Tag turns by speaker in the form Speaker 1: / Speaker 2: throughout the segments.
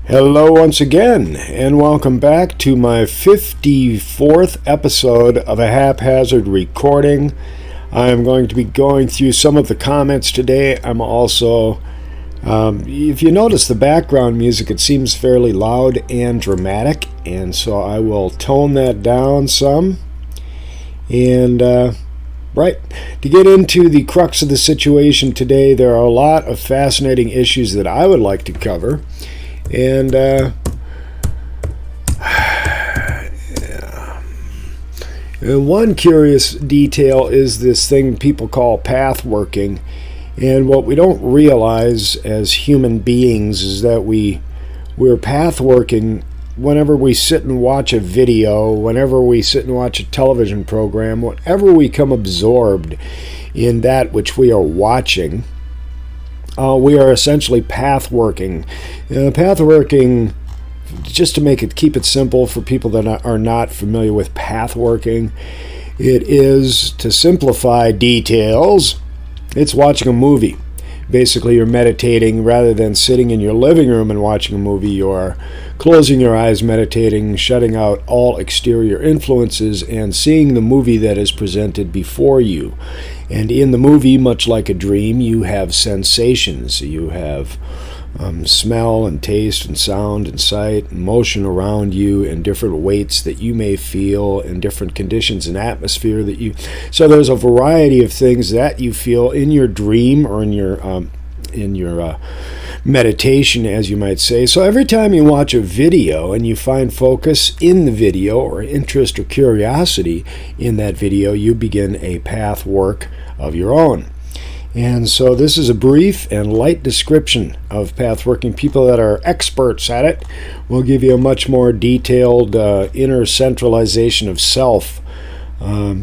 Speaker 1: Hello once again, and welcome back to my 54th episode of a haphazard recording. I'm going to be going through some of the comments today. I'm also, if you notice the background music, it seems fairly loud and dramatic, and so I will tone that down some. And, right, to get into the crux of the situation today, there are a lot of fascinating issues that I would like to cover. And one curious detail is this thing people call path working. And what we don't realize as human beings is that we're path working whenever we sit and watch a video, whenever we sit and watch a television program, whenever we become absorbed in that which we are watching. We are essentially path working. Path working, just to keep it simple for people that are not familiar with path working, it is, to simplify details, it's watching a movie. Basically, you're meditating rather than sitting in your living room and watching a movie. You're closing your eyes, meditating, shutting out all exterior influences, and seeing the movie that is presented before you. And in the movie, much like a dream, you have sensations. You have smell and taste and sound and sight and motion around you, and different weights that you may feel, and different conditions and atmosphere that you... So there's a variety of things that you feel in your dream or in your meditation, as you might say. So every time you watch a video and you find focus in the video, or interest or curiosity in that video, you begin a path work of your own. And so this is a brief and light description of path working. People that are experts at it will give you a much more detailed inner centralization of self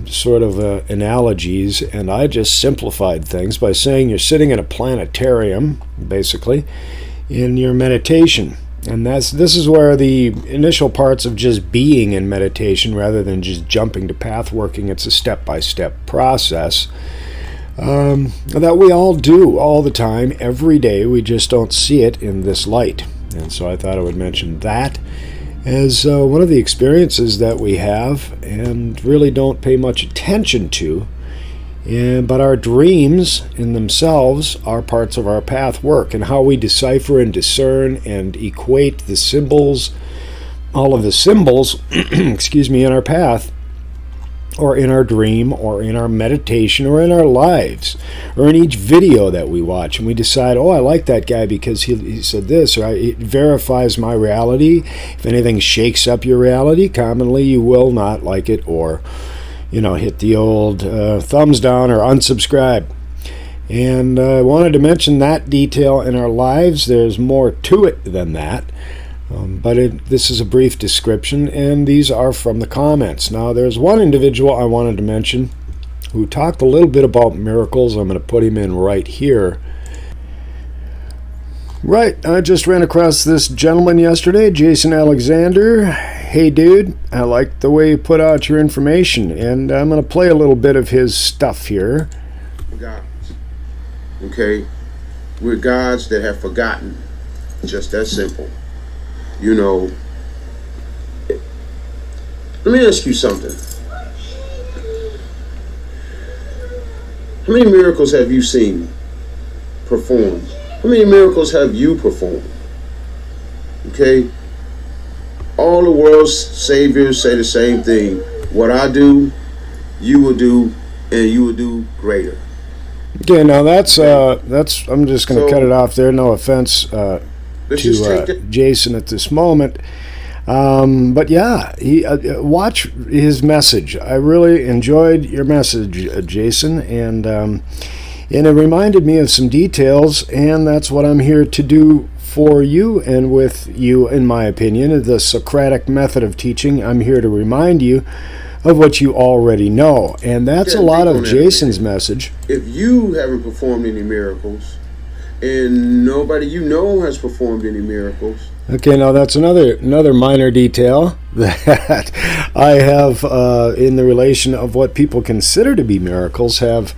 Speaker 1: sort of analogies, and I just simplified things by saying you're sitting in a planetarium, basically, in your meditation. And this is where the initial parts of just being in meditation, rather than just jumping to path working, it's a step-by-step process that we all do all the time, every day. We just don't see it in this light. And so I thought I would mention that as one of the experiences that we have and really don't pay much attention to. But our dreams in themselves are parts of our path work, and how we decipher and discern and equate the symbols, all of the symbols, excuse me, in our path, or in our dream, or in our meditation, or in our lives, or in each video that we watch, and we decide, oh, I like that guy because he said this, or it verifies my reality. If anything shakes up your reality, commonly you will not like it, or hit the old thumbs down or unsubscribe. And I wanted to mention that detail in our lives. There's more to it than that. But this is a brief description, and these are from the comments. Now, there's one individual I wanted to mention who talked a little bit about miracles. I'm going to put him in right here. Right, I just ran across this gentleman yesterday, Jason Alexander. Hey, dude, I like the way you put out your information, and I'm going to play a little bit of his stuff here.
Speaker 2: Gods. Okay? We're gods that have forgotten Just that simple. You know, let me ask you something. How many miracles have you seen performed? How many miracles have you performed? Okay? All the world's saviors say the same thing. What I do, you will do, and you will do greater.
Speaker 1: Okay, now that's I'm just going to cut it off there. No offense to Jason at this moment. But yeah, watch his message. I really enjoyed your message, Jason, and it reminded me of some details, and that's what I'm here to do for you and with you, in my opinion. The Socratic method of teaching, I'm here to remind you of what you already know, and that's a lot of Jason's message.
Speaker 2: If you haven't performed any miracles, and nobody you know has performed any miracles.
Speaker 1: Okay, now that's another minor detail that I have in the relation of what people consider to be miracles, have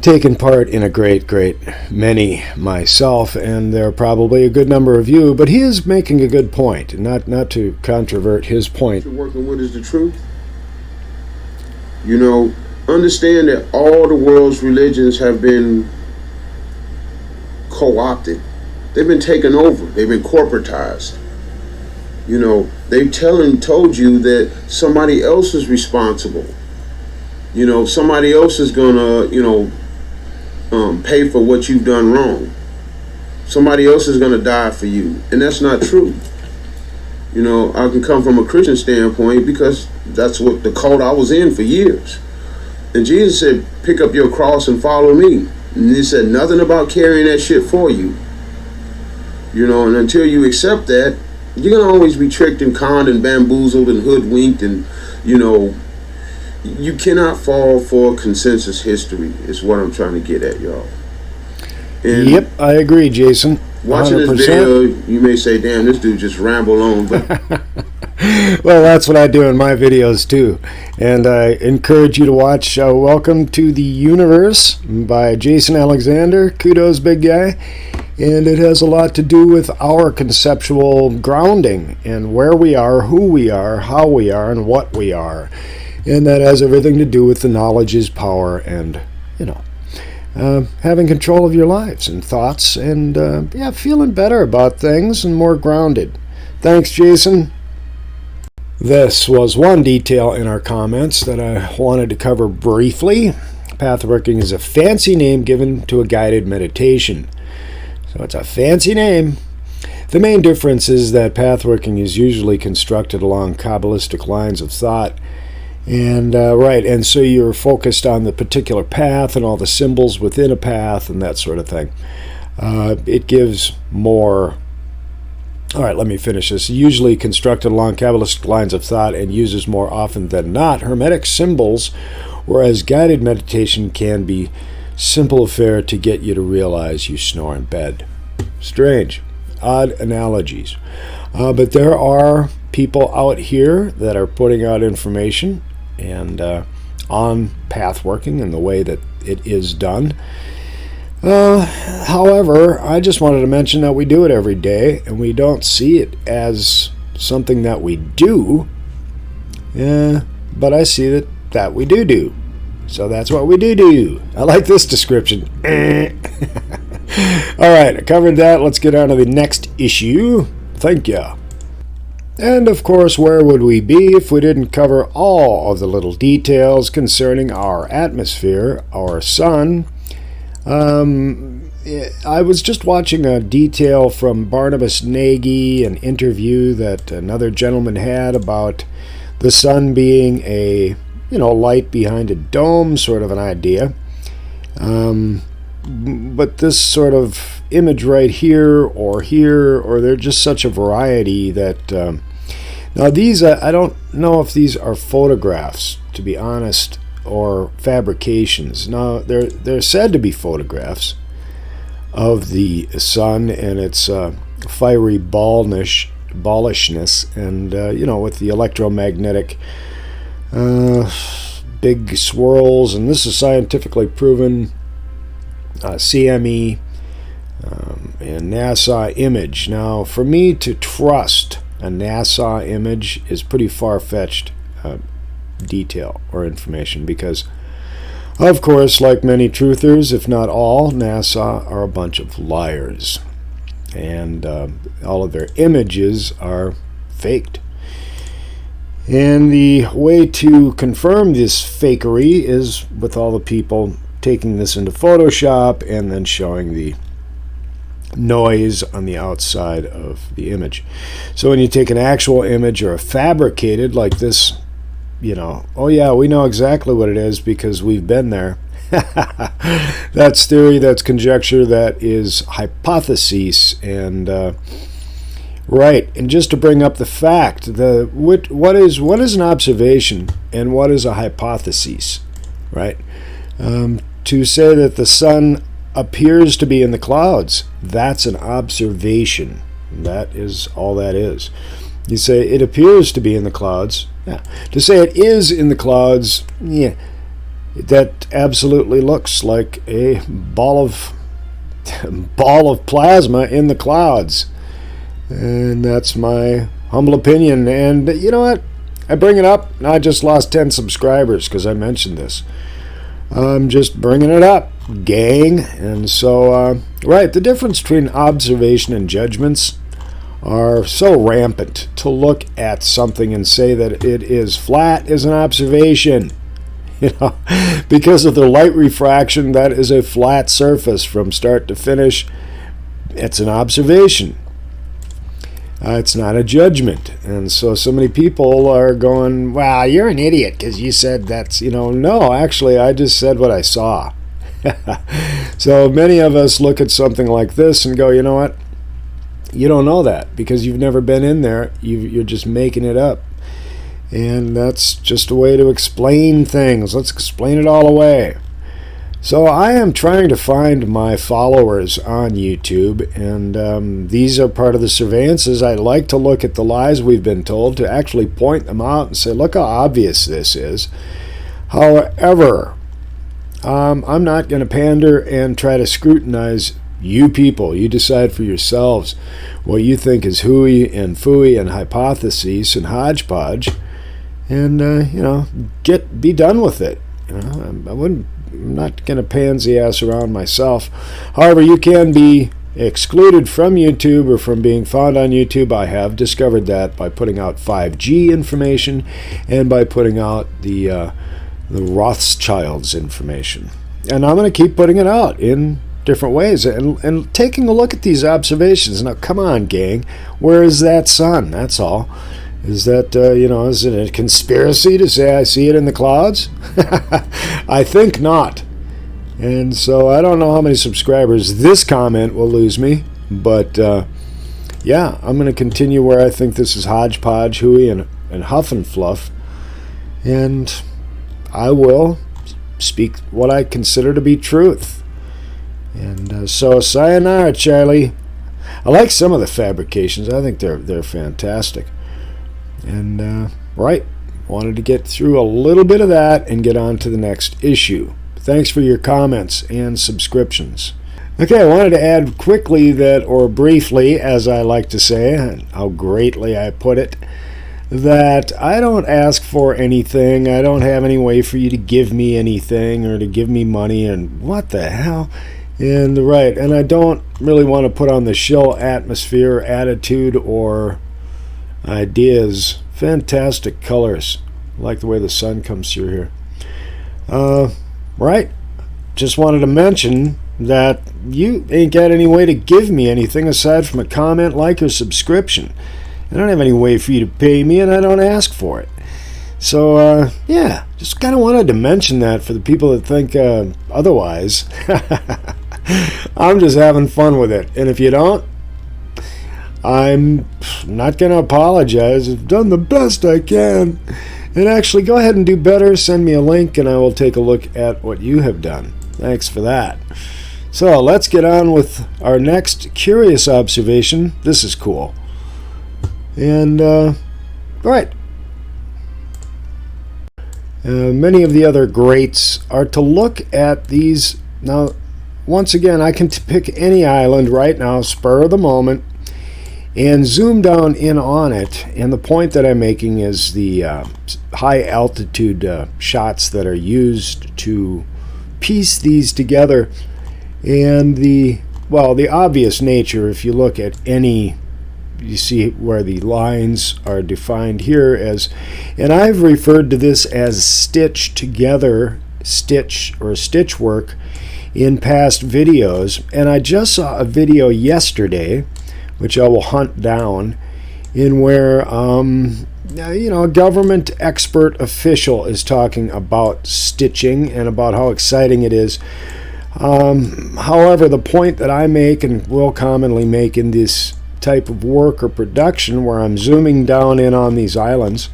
Speaker 1: taken part in a great many myself, and there are probably a good number of you, but he is making a good point, not to controvert his point.
Speaker 2: What you're working with is the truth. You know, understand that all the world's religions have been co-opted. They've been taken over. They've been corporatized. You know, they've told you that somebody else is responsible. You know, somebody else is gonna, pay for what you've done wrong. Somebody else is gonna die for you, and that's not true. You know, I can come from a Christian standpoint because that's what the cult I was in for years. And Jesus said, pick up your cross and follow me. And he said nothing about carrying that shit for you. You know, and until you accept that, you're going to always be tricked and conned and bamboozled and hoodwinked. And, you know, you cannot fall for consensus history is what I'm trying to get at, y'all. And
Speaker 1: yep, I agree, Jason. 100%.
Speaker 2: Watching this video, you may say, damn, this dude just ramble on. But
Speaker 1: well, that's what I do in my videos too. And I encourage you to watch Welcome to the Universe by Jason Alexander. Kudos, big guy. And it has a lot to do with our conceptual grounding and where we are, who we are, how we are, and what we are. And that has everything to do with the knowledge is power and, having control of your lives and thoughts and, feeling better about things and more grounded. Thanks, Jason. This was one detail in our comments that I wanted to cover briefly. Pathworking is a fancy name given to a guided meditation. So it's a fancy name. The main difference is that pathworking is usually constructed along Kabbalistic lines of thought. And and so you're focused on the particular path and all the symbols within a path and that sort of thing. It gives more... All right, let me finish this. Usually constructed along Kabbalistic lines of thought and uses more often than not Hermetic symbols, whereas guided meditation can be simple affair to get you to realize you snore in bed. Strange. Odd analogies. But there are people out here that are putting out information and on pathworking and the way that it is done. However, I just wanted to mention that we do it every day, and we don't see it as something that we do. But I see that we do. So that's what we do. I like this description. All right, I covered that. Let's get on to the next issue. Thank you. And of course, where would we be if we didn't cover all of the little details concerning our atmosphere, our sun? I was just watching a detail from Barnabas Nagy, an interview that another gentleman had about the sun being a, light behind a dome, sort of an idea. But this sort of image right here, or they're just such a variety that... now these, I don't know if these are photographs, to be honest, or fabrications. Now, they're said to be photographs of the sun and its fiery ballishness, and, with the electromagnetic big swirls, and this is scientifically proven, CME, a NASA image. Now, for me to trust a NASA image is pretty far-fetched detail or information, because, of course, like many truthers, if not all, NASA are a bunch of liars. And all of their images are faked. And the way to confirm this fakery is with all the people taking this into Photoshop and then showing the noise on the outside of the image. So when you take an actual image or a fabricated like this, you know, oh yeah, we know exactly what it is because we've been there. That's theory, that's conjecture, that is hypothesis. And right, and just to bring up the fact, what is an observation and what is a hypothesis, right? To say that the sun appears to be in the clouds, that's an observation. That is all that is. You say it appears to be in the clouds. Yeah. To say it is in the clouds, yeah, that absolutely looks like a ball of plasma in the clouds. And that's my humble opinion. And you know what? I bring it up. I just lost 10 subscribers because I mentioned this. I'm just bringing it up, gang. And so, right, the difference between observation and judgments are so rampant. To look at something and say that it is flat is an observation. You know, because of the light refraction, that is a flat surface from start to finish. It's an observation. It's not a judgment. And so many people are going, wow, you're an idiot because you said that's, you know, no, actually, I just said what I saw. So many of us look at something like this and go, you know what? You don't know that because you've never been in there. You're just making it up. And that's just a way to explain things. Let's explain it all away. So I am trying to find my followers on YouTube, and these are part of the surveillances. I like to look at the lies we've been told, to actually point them out and say, look how obvious this is. However, I'm not going to pander and try to scrutinize you people. You decide for yourselves what you think is hooey and phooey and hypotheses and hodgepodge, and you know, be done with it. You know, I'm not going to pansy ass around myself. However, you can be excluded from YouTube or from being found on YouTube. I have discovered that by putting out 5G information and by putting out the Rothschilds information. And I'm going to keep putting it out in different ways and taking a look at these observations. Now, come on, gang. Where is that sun? That's all. Is that, you know, is it a conspiracy to say I see it in the clouds? I think not. And so I don't know how many subscribers this comment will lose me. But, yeah, I'm going to continue where I think this is hodgepodge, hooey, and huff and fluff. And I will speak what I consider to be truth. And so sayonara, Charlie. I like some of the fabrications. I think they're fantastic. And, right, wanted to get through a little bit of that and get on to the next issue. Thanks for your comments and subscriptions. Okay, I wanted to add quickly that, or briefly, as I like to say, and how greatly I put it, that I don't ask for anything. I don't have any way for you to give me anything or to give me money, and what the hell? And, right, and I don't really want to put on the shill atmosphere, attitude, or ideas. Fantastic colors. I like the way the sun comes through here. Right. Just wanted to mention that you ain't got any way to give me anything aside from a comment, like, or subscription. I don't have any way for you to pay me, and I don't ask for it. So, yeah, just kind of wanted to mention that for the people that think otherwise. I'm just having fun with it. And if you don't, I'm not going to apologize. I've done the best I can. And actually, go ahead and do better. Send me a link, and I will take a look at what you have done. Thanks for that. So, let's get on with our next curious observation. This is cool. And, all right. Many of the other greats are to look at these. Now, once again, I can pick any island right now, spur of the moment, and zoom down in on it. And the point that I'm making is the high altitude shots that are used to piece these together, and the obvious nature. If you look at any, you see where the lines are defined here as, and I've referred to this as stitch together, stitch work in past videos. And I just saw a video yesterday, which I will hunt down, in where a government expert official is talking about stitching and about how exciting it is. However, the point that I make and will commonly make in this type of work or production, where I'm zooming down in on these islands,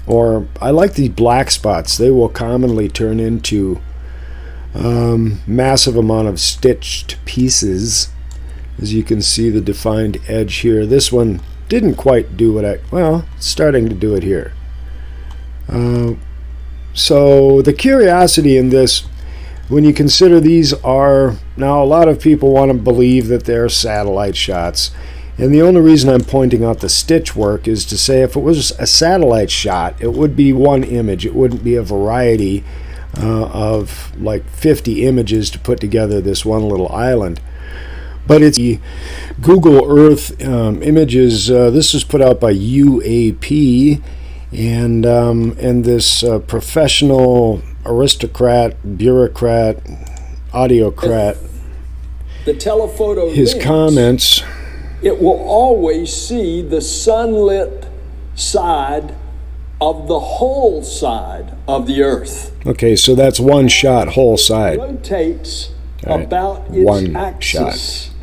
Speaker 1: or I like these black spots, they will commonly turn into massive amount of stitched pieces. As you can see, the defined edge here. This one didn't quite do what it's starting to do it here. So the curiosity in this, when you consider these are, now a lot of people want to believe that they're satellite shots. And the only reason I'm pointing out the stitch work is to say, if it was a satellite shot, it would be one image. It wouldn't be a variety of like 50 images to put together this one little island. But it's the Google Earth images. This was put out by UAP, and this professional aristocrat, bureaucrat, audiocrat.
Speaker 3: The telephoto.
Speaker 1: His comments.
Speaker 3: It will always see the sunlit side of the whole side of the Earth.
Speaker 1: Okay, so that's one shot, whole side.
Speaker 3: It rotates
Speaker 1: right.
Speaker 3: about its
Speaker 1: one
Speaker 3: axis
Speaker 1: shot.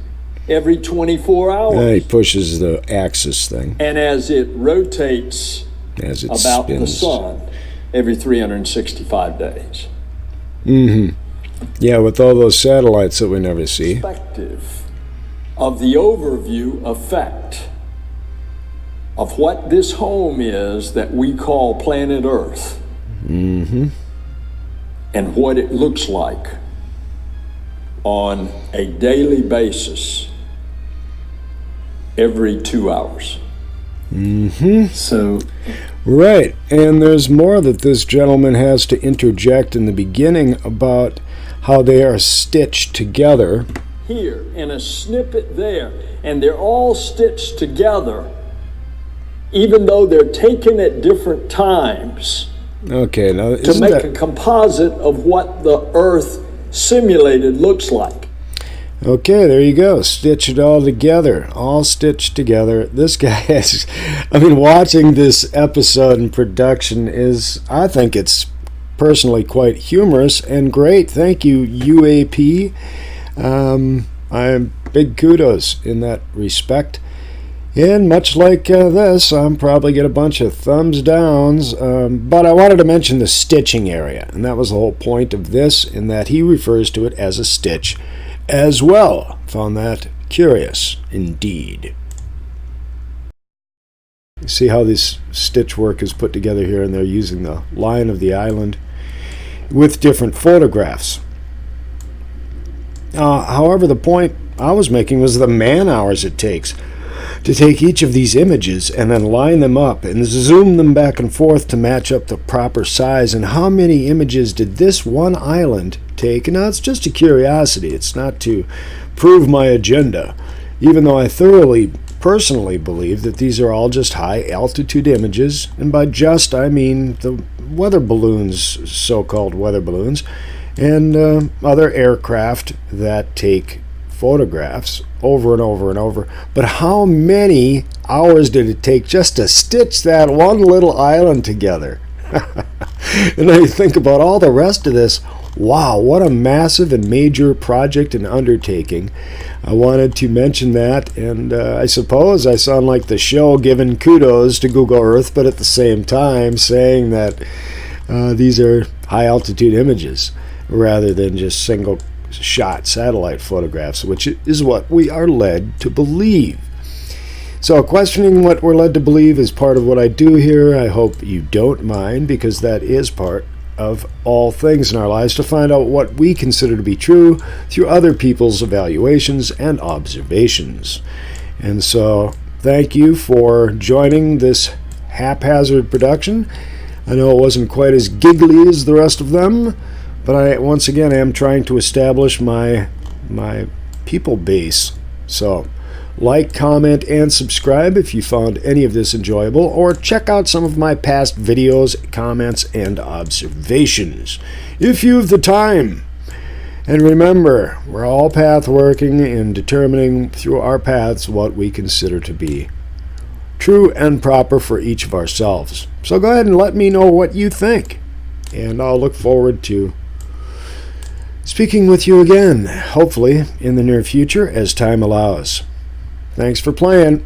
Speaker 3: Every 24 hours.
Speaker 1: And he pushes the axis thing.
Speaker 3: And as it rotates
Speaker 1: as it
Speaker 3: about
Speaker 1: spins.
Speaker 3: the sun every 365 days.
Speaker 1: Mm-hmm. Yeah, with all those satellites that we never see.
Speaker 3: Perspective of the overview effect of what this home is that we call planet Earth.
Speaker 1: Mm-hmm.
Speaker 3: And what it looks like on a daily basis every 2 hours.
Speaker 1: Mm-hmm.
Speaker 3: So,
Speaker 1: right, and there's more that this gentleman has to interject in the beginning about how they are stitched together.
Speaker 3: Here, and a snippet there, and they're all stitched together, even though they're taken at different times.
Speaker 1: Okay, now
Speaker 3: to make a composite of what the Earth simulated looks like.
Speaker 1: Okay, there you go. Stitch it all together. All stitched together. This guy has, watching this episode in production I think it's personally quite humorous and great. Thank you, UAP. I'm big kudos in that respect. And much like this, I'm probably get a bunch of thumbs downs, but I wanted to mention the stitching area, and that was the whole point of this, in that he refers to it as a stitch as well. Found that curious indeed. You see how this stitch work is put together here, and they're using the line of the island with different photographs. However, the point I was making was the man hours it takes to take each of these images and then line them up and zoom them back and forth to match up the proper size. And how many images did this one island take? Now, it's just a curiosity. It's not to prove my agenda, even though I thoroughly, personally believe that these are all just high-altitude images. And by just, I mean the weather balloons, so-called weather balloons, and other aircraft that take photographs over and over and over. But how many hours did it take just to stitch that one little island together? And then you think about all the rest of this. Wow, what a massive and major project and undertaking. I wanted to mention that, and I suppose I sound like the show giving kudos to Google Earth, but at the same time saying that these are high altitude images rather than just single shot satellite photographs, which is what we are led to believe. So questioning what we're led to believe is part of what I do here. I hope you don't mind, because that is part of all things in our lives to find out what we consider to be true through other people's evaluations and observations. And so, thank you for joining this haphazard production. I know it wasn't quite as giggly as the rest of them, but I once again am trying to establish my people base. So, like, comment, and subscribe if you found any of this enjoyable, or check out some of my past videos, comments, and observations if you have the time. And remember, we're all path working in determining through our paths what we consider to be true and proper for each of ourselves. So go ahead and let me know what you think, and I'll look forward to speaking with you again, hopefully in the near future as time allows. Thanks for playing.